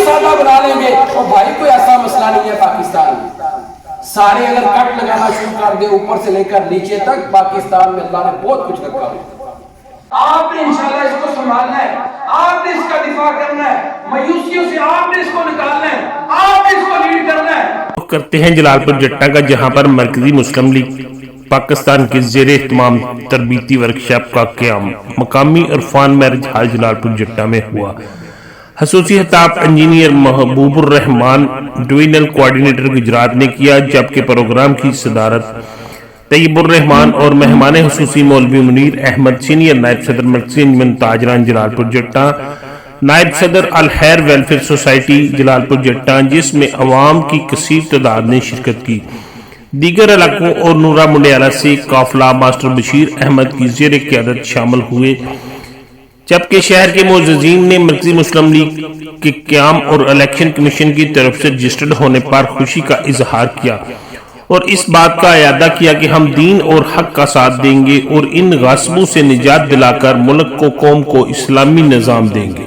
سادہ بنا لیں گے. اور بھائی کوئی ایسا مسئلہ نہیں ہے پاکستان میں. سارے اگر کٹ لگانا شروع کر دے اوپر سے لے کر نیچے تک، پاکستان میں اللہ نے بہت کچھ رکھا ہے. آپ نے انشاءاللہ اس کو سنبھالنا ہے، آپ نے اس کا دفاع کرنا ہے، مایوسیوں سے آپ نے اس کو نکالنا ہے، آپ نے اس کو لیڈ کرنا ہے. کرتے ہیں جلال پور جٹا کا، جہاں پر مرکزی مسلم لیگ پاکستان کے زیر اہتمام تربیتی ورکشاپ کا قیام مقامی عرفان میرج ہال جلال پور جٹا میں ہوا. خصوصی خطاب انجینئر محبوب الرحمان ڈویژنل کوآرڈینیٹر گجرات نے کیا، جبکہ پروگرام کی صدارت طیب الرحمان اور مہمان خصوصی مولوی منیر احمد سینئر نائب صدر مرکزی انجمن تاجران جلال پور جٹا، نائب صدر الخیر ویلفیئر سوسائٹی جلال پور جٹا، جس میں عوام کی کثیر تعداد نے شرکت کی. دیگر علاقوں اور نورا منڈیالہ سے قافلہ ماسٹر بشیر احمد کی زیر قیادت شامل ہوئے، جبکہ شہر کے معززین نے مرکزی مسلم لیگ کے قیام اور الیکشن کمیشن کی طرف سے رجسٹرڈ ہونے پر خوشی کا اظہار کیا اور اس بات کا اعادہ کیا کہ ہم دین اور حق کا ساتھ دیں گے اور ان غاصبوں سے نجات دلا کر ملک کو قوم کو اسلامی نظام دیں گے.